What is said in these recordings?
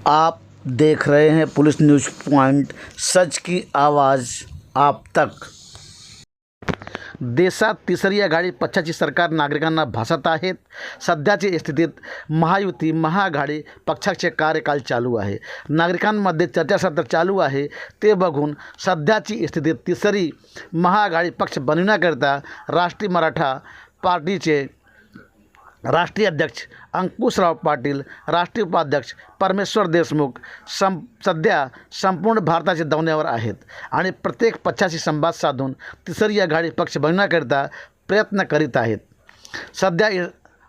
आप देख रहे हैं पुलिस न्यूज़ पॉइंट, सच की आवाज़ आप तक। देशात तिसरी आघाडी पक्षाची सरकार नागरिकांना भासत आहेत। सध्याच्या स्थितीत महायुती महाआघाडी पक्षाचे कार्यकाल चालू आहे। नागरिकांमध्ये चर्चासत्र चालू आहे। ते बघून सध्याची स्थिती तिसरी महाआघाडी पक्ष बनविण्याकरिता राष्ट्रीय मराठा पार्टीचे राष्ट्रीय अध्यक्ष अंकुशराव पाटील, राष्ट्रीय उपाध्यक्ष परमेश्वर देशमुख सध्या संपूर्ण भारताच्या दौऱ्यावर आहेत आणि प्रत्येक पक्षाशी संवाद साधून तिसरी आघाडी पक्ष बनवण्याकरिता प्रयत्न करीत आहेत। सध्या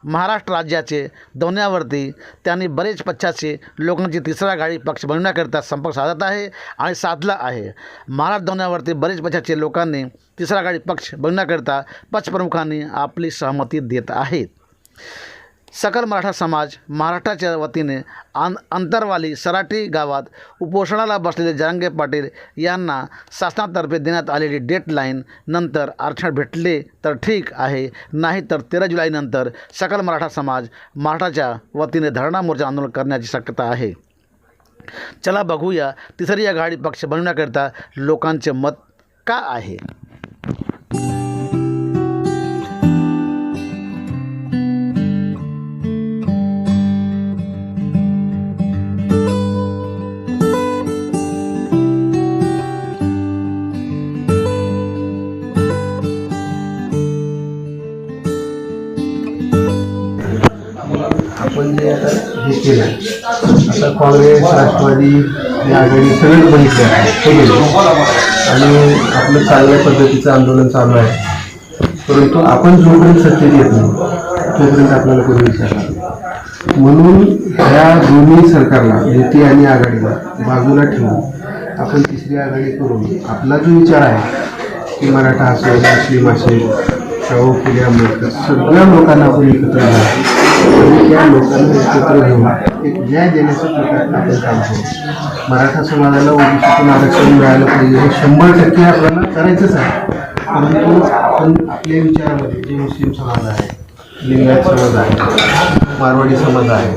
महाराष्ट्र राज्याचे दौऱ्यावरती त्यांनी बरेच पक्षाचे लोकांची तिसरा आघाडी पक्ष बनवण्याकरिता संपर्क साधत आहे आणि साधला आहे। महाराष्ट्र दौऱ्यावरती बरेच पक्षाचे लोकांनी तिसरा आघाडी पक्ष बनवण्याकरिता पक्षप्रमुखांनी आपली सहमती देत आहेत। सकल मराठा समाज महाराष्ट्राच्या वतीने अंतरवाली सराटी गावात उपोषणाला बसलेले जरांगे पाटील यांना शासनातर्फे देण्यात आलेली डेडलाईन नंतर आरक्षण भेटले तर ठीक आहे, नाही तर 13 जुलैनंतर सकल मराठा समाज महाराष्ट्राच्या वतीने धरणा मोर्चा आंदोलन करण्याची शक्यता आहे। चला बघूया तिसरी आघाडी पक्ष बनवण्याकरिता लोकांचे मत का आहे। आपण जे आता हे केलं, आता काँग्रेस राष्ट्रवादी या आघाडी सगळं बघितलं आहे आणि आपलं चांगल्या पद्धतीचं आंदोलन चालू आहे। परंतु आपण जोपर्यंत सत्तेत येत नाही तोपर्यंत आपल्याला कोणी विचारणार। म्हणून ह्या दोन्ही सरकारला, युती आणि आघाडीला बाजूला ठेवून आपण तिसरी आघाडी करून आपला जो विचार आहे की मराठा असेल, मुस्लिम असेल, शाहू फुले आंबेडकर सगळ्या लोकांना आपण एकत्र घ्या आणि त्या लोकांना एकत्र घेऊन एक न्याय देण्याचा प्रकार आपण काम करू। मराठा समाजाला ओबीसीतून आरक्षण मिळालं पाहिजे हे 100% आपल्याला करायचंच आहे। परंतु आपण आपल्या विचारामध्ये जे मुस्लिम समाज आहे, लिंगायत समाज आहे, मारवाडी समाज आहे,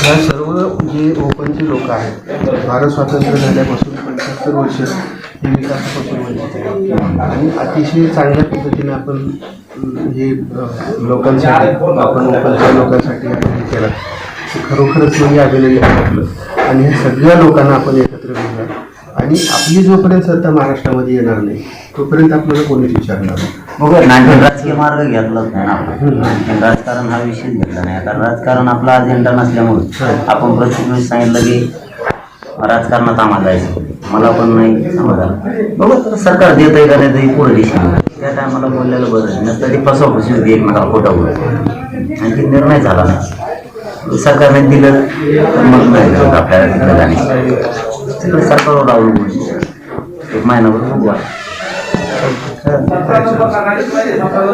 या सर्व जे ओपनचे लोक आहेत, भारत स्वातंत्र्य झाल्यापासून 75 वर्ष हे विकासापासून वंचित आहे आणि अतिशय चांगल्या पद्धतीने आपण हे लोकांसाठी आपण ओपनच्या लोकांसाठी आपण हे केलं, खरोखरच म्हणजे अभिनंदन वाटलं। आणि ह्या सगळ्या लोकांना आपण एकत्र घेऊया आणि आपली जोपर्यंत सत्ता महाराष्ट्रामध्ये येणार नाही तोपर्यंत आपल्याला कोणीच विचारणार नाही। बघा, राजकीय मार्ग घेतलाच नाही ना आपण, राजकारण हा विषयच घेतला नाही। कारण राजकारण आपला अजेंडा नसल्यामुळे आपण प्रत्येक वेळेस सांगितलं की राजकारणात आम्हाला जायचं, मला पण नाही समजलं। बघा, सरकार देत आहे का नाही पुढे दिशेने त्या टायमाला बोललेलं बरं नसतं, ती फसवफसवी होती एकमेकाला खोटा बोलत आणि ती निर्णय झाला नाही। सरकारने दिलं तर मग नाही आपल्याला तिकडे जाणे तिकडे सरकारवर अवलंबून एक महिनाभर बघू।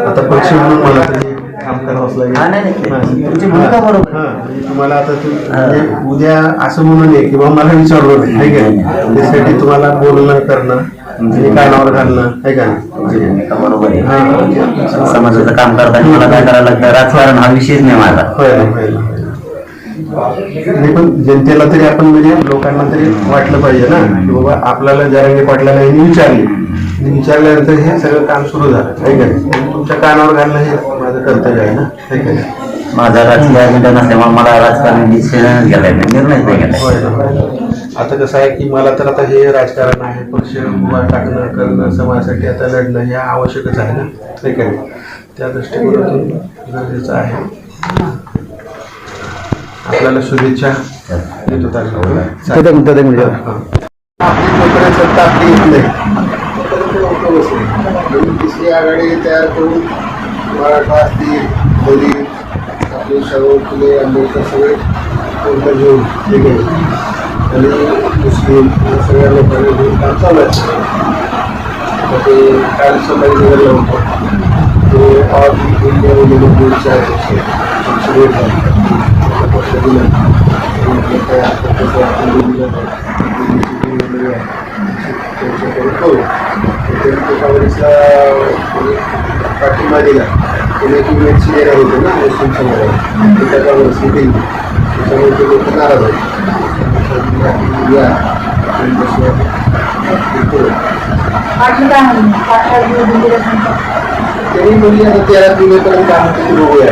आता पक्ष म्हणून मला तरी काम करावंच लागेल। तुमची भूमिका बरोबर म्हणजे तुम्हाला आता उद्या असं म्हणून आहे किंवा मला विचारलं नाही का, त्यासाठी तुम्हाला बोलणं करणं आणि कानावर घालणं आहे का भूमिका बरोबर आहे। समाजाचं काम करताना मला काय करायला लागतं, राजकारण हा विषयच नाही माझा। नाही पण जनतेला तरी आपण म्हणजे लोकांना तरी वाटलं पाहिजे ना की बाबा आपल्याला जरांगे पाटलाला यांनी विचारले आणि विचारल्यानंतर हे सगळं काम सुरू झालं आहे का नाही। तुमच्या कानावर घालणं हे माझं कर्तव्य आहे ना, आहे का नाही। माझा राजकीय अजेंडा नसल्यामुळे मला राजकारण डिसिजन घ्यायला निर्णयच नाही घ्यायला। आता कसं आहे की मला तर आता हे राजकारण आहे, पक्ष टाकणं करणं समाजासाठी आता लढणं हे आवश्यकच आहे ना, आहे का नाही। त्या दृष्टिकोनातून गरजेचं आहे। आपल्याला शुभेच्छा देत होता। तिसरी आघाडी तयार करून मराठा असतील, दलित, आपले शाहू फुले आंबेडकर सगळे कोणतं घेऊन ठीक आहे आणि मुस्लिम या सगळ्या लोकांनी घेऊन काम चालू आहे। ते काल सकाळी निघालं होतं ते ऑल इंडिया मोर्चा पक्ष दिलं काँग्रेसला पाठिंबा दिला, पुण्याची मेटची देणार होते ना मुस्लिम समाजाला, त्या काँग्रेसने दिली, त्याच्यामुळे ते लोक नाराज आहेत। या त्यांच्याशी बोलू. त्यांनी म्हणली आता 13 जुलैपर्यंत आमची बघूया.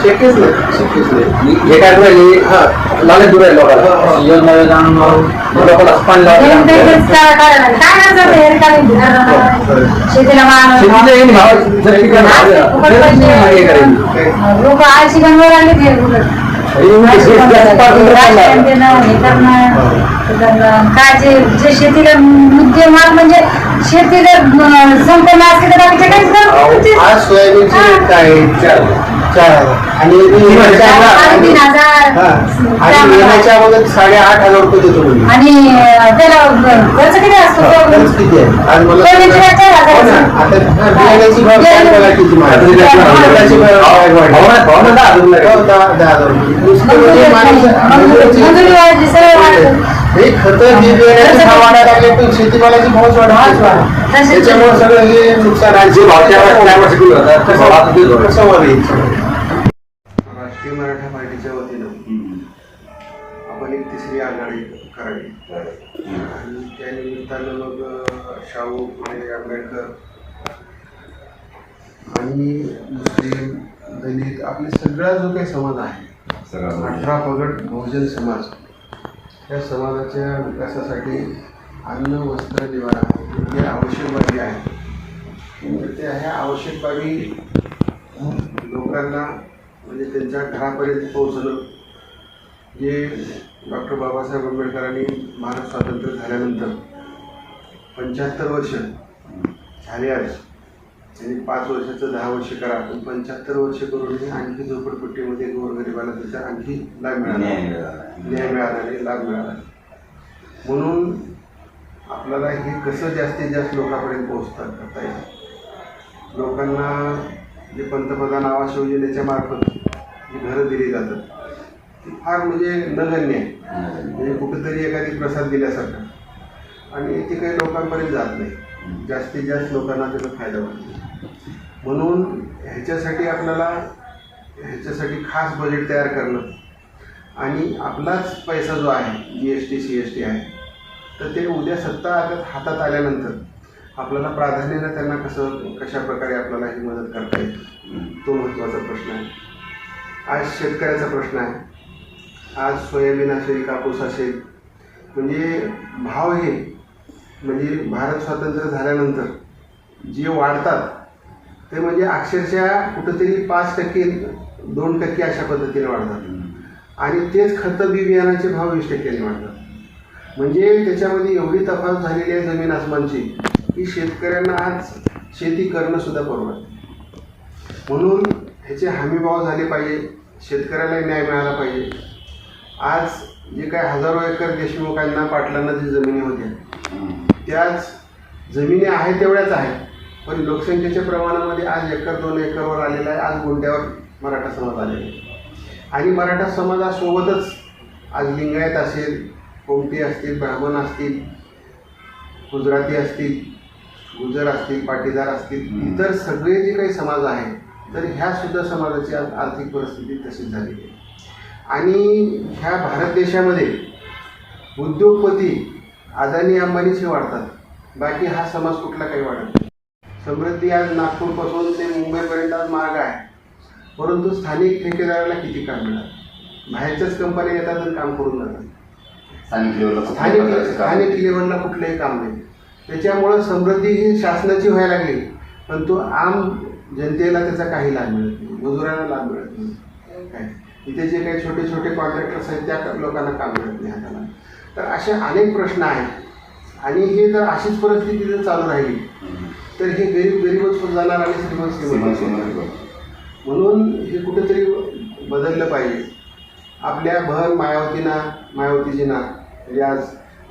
शक्यच नाही. जे काय राहिली लालच दूर आहे लोकांना योजना लोकांना पाणी लोक आळशी बनवायला लागले काय जे शेतीला मुद्देमाल म्हणजे शेतीला संपन्न असते तर बाकीचे काहीच आज सोयाबीनची रेट काय आहे? 4,000 आणि 3,000 आणि येण्याच्या अगोदर 8,500 रुपये देतो म्हणजे. आणि त्याला खर्च किती असतो खर्च किती आहे? आज मला हो ना, आता बियाण्याची भाव काय बघा किती महाग. खताची भाव काय वाढली. 10,000 रुपये. नुसतं म्हणजे मजुरी वाढली सगळं वाढलं. हे खतं बी बियाण्याचे भाव वाढायला लागले पण शेतीमालाची भावच वाढला. त्याच्यामुळे सगळं हे नुकसान आहे. कसं वर येईल सगळं. राष्ट्रीय मराठा पार्टीच्या वतीनं आपण एक तिसरी आघाडी करावी आणि त्या निमित्तानं मग शाहू फुले आंबेडकर आणि मुस्लिम दलित आपले सगळा जो काही समाज आहे 18 पगड बहुजन समाज या समाजाच्या विकासासाठी अन्न वस्त्र निवारा हे आवश्यक बाबी आहे. त्या ह्या आवश्यक बाबी लोकांना म्हणजे त्यांच्या घरापर्यंत पोहोचणं जे डॉक्टर बाबासाहेब आंबेडकरांनी भारत स्वातंत्र्य झाल्यानंतर 75 वर्ष झाले आज. त्यांनी 5 वर्षाचं 10 वर्ष करा पण 75 वर्ष करूनही आणखी झोपडपट्टीमध्ये गोरगरिबाला त्याचा आणखी लाभ मिळाला, न्याय मिळाला नाही, लाभ मिळाला. म्हणून आपल्याला हे कसं जास्तीत जास्त लोकांपर्यंत पोहोचतात करता येईल. लोकांना जे पंतप्रधान आवास योजनेच्या मार्फत जी घरं दिली जातात ती फार म्हणजे नगण्य आहे. म्हणजे कुठेतरी एखादी प्रसाद दिल्यासारखं आणि ती काही लोकांपर्यंत जात नाही. जास्तीत जास्त लोकांना त्याचा फायदा होतो. म्हणून ह्याच्यासाठी खास बजेट तयार करणं आणि आपलाच पैसा जो आहे GST CST आहे तर ते उद्या सत्ता हातात आल्यानंतर आपल्याला प्राधान्याने त्यांना कशा प्रकारे आपल्याला ही मदत करता येईल तो महत्त्वाचा प्रश्न आहे. आज शेतकऱ्याचा प्रश्न आहे. आज सोयाबीन असेल, कापूस असेल, म्हणजे भाव हे म्हणजे भारत स्वातंत्र्य झाल्यानंतर जे वाढतात ते म्हणजे अक्षरशः कुठंतरी 5% 2% अशा पद्धतीने वाढतात आणि तेच खतं बी बियाणाचे भाव 20% वाढतात. म्हणजे त्याच्यामध्ये एवढी तफावत झालेली आहे जमीन आसमानची की शेतकऱ्यांना आज शेती करणं सुद्धा परवडत. म्हणून ह्याचे हमीभाव झाले पाहिजे, शेतकऱ्याला न्याय मिळाला पाहिजे. आज जे काय हजारो एकर देशमुखांना पाटलांना जी जमिनी होत्या त्याच जमिनी आहेत तेवढ्याच आहेत पण लोकसंख्येच्या प्रमाणामध्ये आज 1-2 एकरवर आलेला आहे. आज गुंठ्यावर मराठा समाज आलेला आहे आणि मराठा समाजासोबतच आज लिंगायत असेल, कोमटी असतील, ब्राह्मण असतील, गुजराती असतील, गुजर असतील, पाटीदार असतील, इतर सगळे जे काही समाज आहे तर ह्या सुद्धा समाजाची आज आर्थिक परिस्थिती तशीच झालेली आहे. आणि ह्या भारत देशामध्ये उद्योगपती अदानी अंबानीचे वाढतात, बाकी हा समाज कुठला काही वाढत नाही. समृद्धी आज नागपूरपासून ते मुंबईपर्यंत आज मार्ग आहे परंतु स्थानिक ठेकेदाराला किती काम मिळालं. बाहेरच्याच कंपन्या येतात आणि काम करून जातात. स्थानिक लेवलला कुठलंही काम नाही. त्याच्यामुळं समृद्धी ही शासनाची व्हायला लागली पण तो आम जनतेला त्याचा काही लाभ मिळत नाही, मजुरांना लाभ मिळत नाही. काय इथे जे काही छोटे छोटे कॉन्ट्रॅक्टर्स आहेत त्या लोकांना काम मिळत नाही हाताला. तर असे अनेक प्रश्न आहेत आणि हे जर अशीच परिस्थिती जर चालू राहिली तर हे गरीबच होत जाणार आणि श्रीमंत होणार. म्हणून हे कुठेतरी बदललं पाहिजे. आपल्या बहन मायावतीजींना म्हणजे आज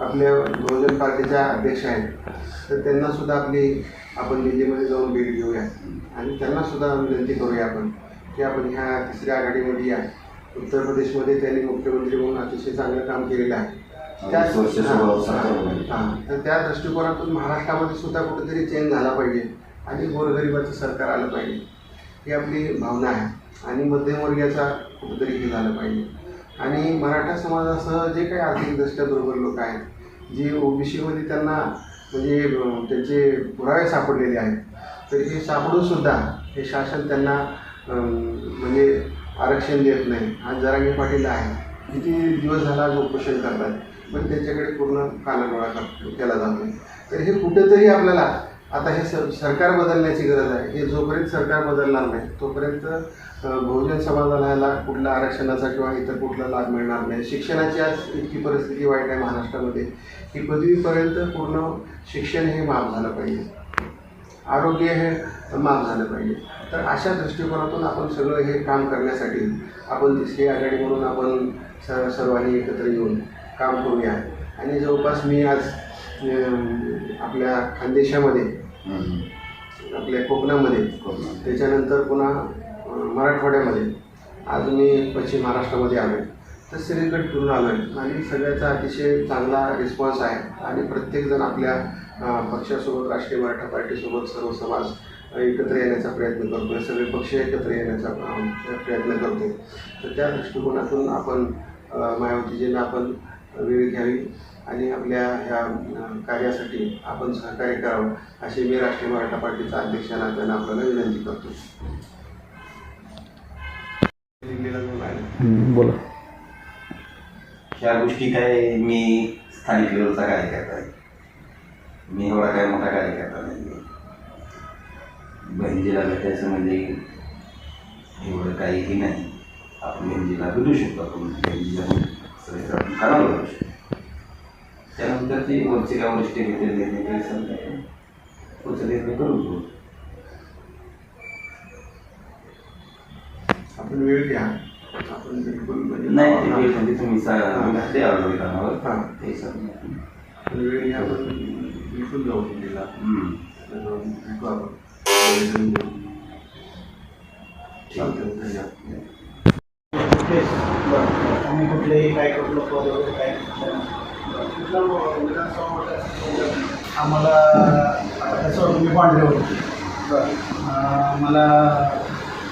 आपल्या बहुजन पार्टीच्या अध्यक्ष आहेत तर त्यांनासुद्धा आपण दिल्लीमध्ये जाऊन भेट घेऊया आणि त्यांनासुद्धा विनंती करूया आपण की आपण ह्या तिसऱ्या आघाडीमध्ये या. उत्तर प्रदेशमध्ये त्यांनी मुख्यमंत्री म्हणून अतिशय चांगलं काम केलेलं आहे. तर त्या दृष्टिकोनातून महाराष्ट्रामध्ये सुद्धा कुठेतरी चेंज झाला पाहिजे आणि गोरगरिबाचं सरकार आलं पाहिजे. ही आपली भावना आहे आणि मध्यमवर्गीयाचा कुठेतरी हे झालं पाहिजे. आणि मराठा समाजासह जे काही आर्थिकदृष्ट्या दुर्बल लोक आहेत, जे ओबीसीमध्ये त्यांना म्हणजे त्यांचे पुरावे सापडलेले आहेत, तर हे सापडूनसुद्धा हे शासन त्यांना म्हणजे आरक्षण देत नाही. आज जरांगे पाटील आहे, किती दिवस झाला उपोषण करतात, पण त्यांच्याकडे पूर्ण कानाडोळा केला जात नाही. तर हे कुठेतरी आपल्याला आता हे सरकार बदलण्याची गरज आहे. हे जोपर्यंत सरकार बदलणार नाही तोपर्यंत बहुजन समाजाला ह्याला कुठला आरक्षणाचा किंवा इतर कुठला लाभ मिळणार नाही. शिक्षणाची आज इतकी परिस्थिती वाईट आहे महाराष्ट्रामध्ये की पदवीपर्यंत पूर्ण शिक्षण हे माफ झालं पाहिजे, आरोग्य हे माफ झालं पाहिजे. तर अशा दृष्टिकोनातून आपण सगळं हे काम करण्यासाठी आपण तिसरी आघाडी म्हणून आपण सर्वांनी एकत्र येऊन काम करूया. आणि जवळपास मी आज आपल्या खानदेशामध्ये, आपल्या कोकणामध्ये, त्याच्यानंतर पुन्हा मराठवाड्यामध्ये, आज मी पश्चिम महाराष्ट्रामध्ये आलो आहे. तर सगळीकडे फिरून आलो आहे आणि सगळ्याचा अतिशय चांगला रिस्पॉन्स आहे. आणि प्रत्येकजण आपल्या पक्षासोबत, राष्ट्रीय मराठा पार्टीसोबत सर्व समाज एकत्र येण्याचा प्रयत्न करतो आहे, सगळे पक्ष एकत्र येण्याचा प्रयत्न करतो. तर त्या दृष्टिकोनातून आपण मायावतीजींना आपण वेळ घ्यावी आणि आपल्या ह्या कार्यासाठी आपण सहकार्य करावं अशी मी राष्ट्रीय मराठा पार्टीचा अध्यक्षांना त्यांना आपल्याला विनंती करतो. बोला. ह्या गोष्टी काय मी स्थानिक लेवलचा कार्यकर्ता आहे, मी एवढा काय मोठा कार्यकर्ता नाही. बहिणजीला भेटायचं म्हणजे एवढं काहीही नाही. आपण बहिणजीला भेटू शकतो, आपण बहिणजीला सगळं करावं लागू शकतो. त्यानंतर ते वरचे काय वरिष्ठ घेतले काही समजा पुढचा निर्णय करू. आपण वेळ घ्या, आपण बिलकुल नाही ते म्हणजे तुम्ही घातले आवडले कामावर हां ते सर वेळ घ्या, आपण बिलकुल जाऊ दिला भेटू आपण. चालतं, धन्यवाद. आम्ही कुठलेही काय कुठलं पद वगैरे काय आम्हाला आता कसं तुम्ही पांढरे होते, मला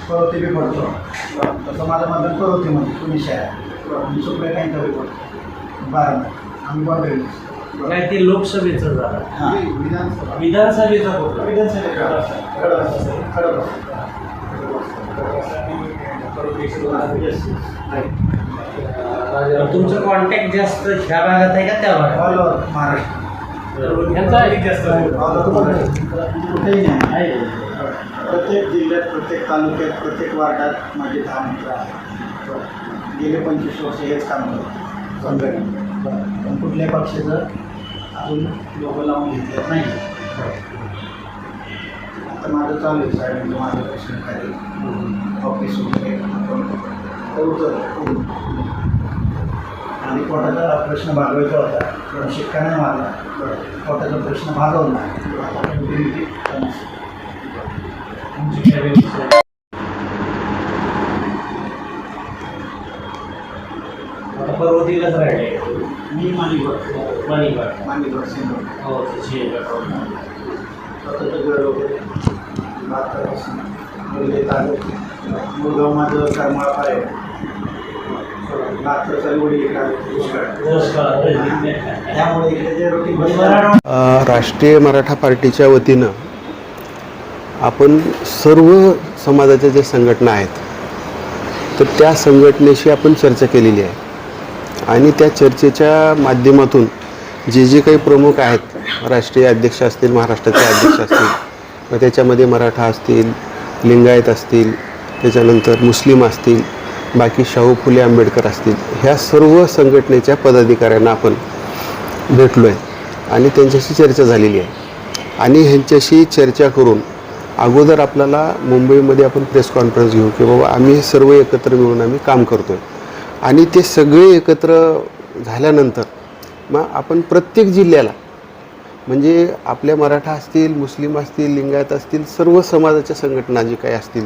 परवती बी पडतो. तसं माझं मतदान परवतीमध्ये पुणे शहर आणि सुप्रिया काहींचा बी पडतो 12. आम्ही पांढरे काय ते लोकसभेचं झालं, हां विधानसभेचा कुठला? तुमचं कॉन्टॅक्ट जास्त ह्या भागात आहे का त्या भागात? महाराष्ट्र ह्यांचा अधिक जास्त आहे. कुठेही नाही. प्रत्येक जिल्ह्यात, प्रत्येक तालुक्यात, प्रत्येक वार्डात माझे 10 मित्र आहेत. गेले 25 वर्ष हेच काम करतो संघटना. पण कुठल्या पक्षाचं अजून लोक लावून घेतलेलं नाही. आता माझं चालू आहे साहेबांचं मार्गदर्शन खाली ऑफिस वगैरे आपण करू. आणि पोटाचा प्रश्न भागवायचा होता, पण शिक्का नाही मारला. पोटाचा प्रश्न भागवला. आता पर्वतीलाच राहिले. मी माणिकवाड सिंधू हो स्वतःचं घर वगैरे भारतापासून मुळगाव माझं करमाळा आहे. त्यामुळे इकडे जे रोटी राष्ट्रीय मराठा पार्टीच्या वतीनं आपण सर्व समाजाच्या ज्या संघटना आहेत तर त्या संघटनेशी आपण चर्चा केलेली आहे. आणि त्या चर्चेच्या माध्यमातून जे जे काही प्रमुख आहेत, राष्ट्रीय अध्यक्ष असतील, महाराष्ट्राचे अध्यक्ष असतील, व त्याच्यामध्ये मराठा असतील, लिंगायत असतील, त्याच्यानंतर मुस्लिम असतील, बाकी शाहू फुले आंबेडकर असतील, ह्या सर्व संघटनेच्या पदाधिकाऱ्यांना आपण भेटलो आहे आणि त्यांच्याशी चर्चा झालेली आहे. आणि ह्यांच्याशी चर्चा करून अगोदर आपल्याला मुंबईमध्ये आपण प्रेस कॉन्फरन्स घेऊ की बाबा आम्ही सर्व एकत्र मिळून आम्ही काम करतो आहे. आणि ते सगळे एकत्र झाल्यानंतर मग आपण प्रत्येक जिल्ह्याला म्हणजे आपल्या मराठा असतील, मुस्लिम असतील, लिंगायत असतील, सर्व समाजाच्या संघटना जे काही असतील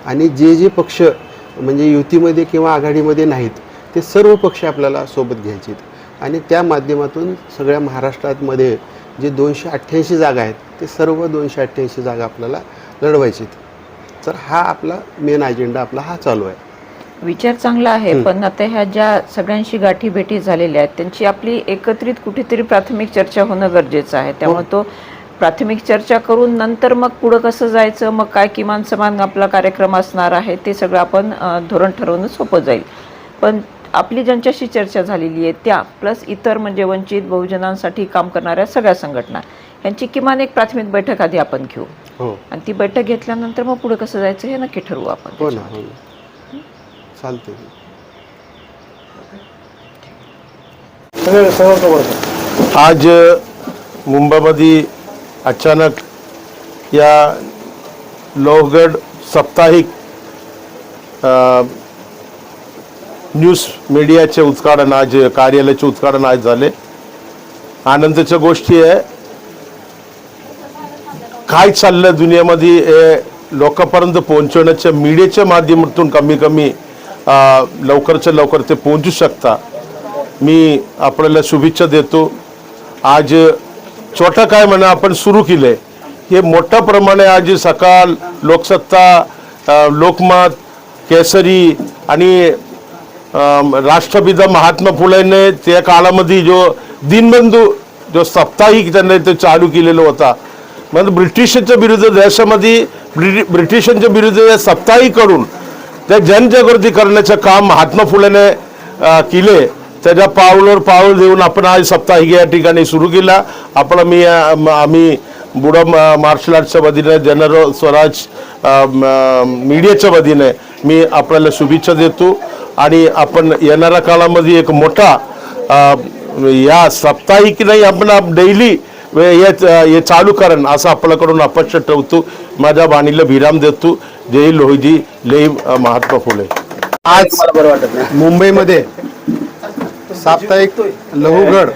आणि जे जे पक्ष म्हणजे युतीमध्ये किंवा आघाडीमध्ये नाहीत ते सर्व पक्ष आपल्याला सोबत घ्यायचे आहेत. आणि त्या माध्यमातून सगळ्या महाराष्ट्रामध्ये जे 288 जागा आहेत ते सर्व 288 जागा आपल्याला लढवायचे आहेत. तर हा आपला मेन अजेंडा आपला हा चालू आहे. विचार चांगला आहे, पण आता ह्या ज्या सगळ्यांशी गाठीभेटी झालेल्या आहेत त्यांची आपली एकत्रित कुठेतरी प्राथमिक चर्चा होणं गरजेचं आहे. त्यामुळे तो प्राथमिक चर्चा करून नंतर मग पुढं कसं जायचं, मग काय किमान समान आपला कार्यक्रम असणार आहे ते सगळं आपण धोरण ठरवणं सोपं जाईल. पण आपली ज्यांच्याशी चर्चा झालेली आहे त्या प्लस इतर म्हणजे वंचित बहुजनांसाठी काम करणाऱ्या सगळ्या संघटना यांची किमान एक प्राथमिक बैठक आधी आपण घेऊ. हो आणि ती बैठक घेतल्यानंतर मग पुढे कसं जायचं हे नक्की ठरवू आपण. हो ना, हो ना, चालते. आज मुंबईमध्ये अचानक या लोहगड साप्ताहिक न्यूज मीडियाचे उद्घाटन आज कार्यालयाचे उद्घाटन आज झाले. आनंदाच्या गोष्टी आहे. काय चाललं दुनियामध्ये हे लोकांपर्यंत पोहोचवण्याच्या मीडियाच्या माध्यमातून कमी लवकरच्या लवकर ते पोहोचू शकता. मी आपल्याला शुभेच्छा देतो. आज छोटं काय म्हणा आपण सुरू केलंय हे मोठ्या प्रमाणे आज सकाळ, लोकसत्ता, लोकमत, केसरी आणि राष्ट्रपिता महात्मा फुलेने त्या काळामध्ये जो दिनबंधू जो साप्ताहिक त्यांनी ते चालू केलेला होता. म्हणजे ब्रिटिशांच्या विरुद्ध देशामध्ये ब्रिटिशांच्या विरुद्ध साप्ताहिक करून त्या जनजागृती करण्याचं काम महात्मा फुलेने केले. त्याच्या पावलावर पाऊल देऊन आपण आज साप्ताहिक या ठिकाणी सुरू केला. आम्ही बुडा मार्शल आर्टच्या वतीने जनरल स्वराज मीडियाच्या वतीने मी आपल्याला शुभेच्छा देतो. आणि आपण येणाऱ्या काळामध्ये एक मोठा या साप्ताहिक नाही आपण डेली हे चालू करण असं आपल्याकडून अपेक्षा ठेवतो. माझ्या वाणीला विराम देतो. जय लोहिजी, जय महात्मा फुले. आज मुंबईमध्ये साप्ताहिक लहुगड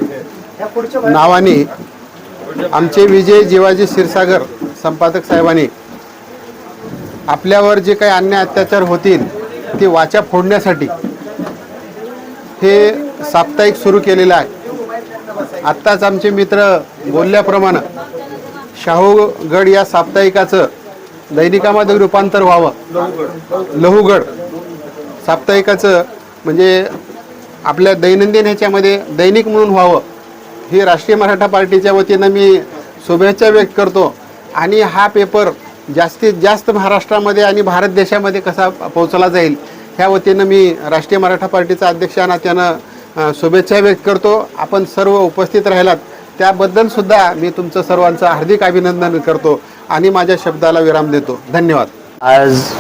नावाने आमचे विजय जिवाजी क्षीरसागर संपादक साहेबांनी आपल्यावर जे काही अन्याय अत्याचार होतील ते वाचा फोडण्यासाठी हे साप्ताहिक सुरू केलेलं आहे. आत्ताच आमचे मित्र बोलल्याप्रमाणे शाहूगड या साप्ताहिकाचं दैनिकामध्ये रूपांतर व्हावं. लहुगड साप्ताहिकाचं म्हणजे आपल्या दैनंदिन ह्याच्यामध्ये दैनिक म्हणून व्हावं ही राष्ट्रीय मराठा पार्टीच्या वतीनं मी शुभेच्छा व्यक्त करतो. आणि हा पेपर जास्तीत जास्त महाराष्ट्रामध्ये आणि भारत देशामध्ये कसा पोहोचला जाईल ह्या वतीनं मी राष्ट्रीय मराठा पार्टीचा अध्यक्ष या नात्यानं शुभेच्छा व्यक्त करतो. आपण सर्व उपस्थित राहिलात त्याबद्दल सुद्धा मी तुमचं सर्वांचं हार्दिक अभिनंदन करतो आणि माझ्या शब्दाला विराम देतो. धन्यवाद. आज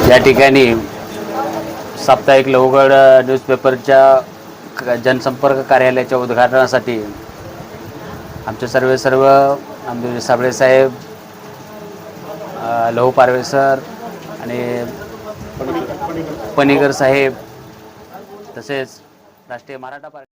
या ठिकाणी साप्ताहिक लहुगड न्यूजपेपरच्या जनसंपर्क कार्यालयाच्या उद्घाटनासाठी आमचे सर्व आमचे साबळे साहेब, लहू पारवे सर आणि पणीकर साहेब तसेच राष्ट्रीय मराठा पार्टी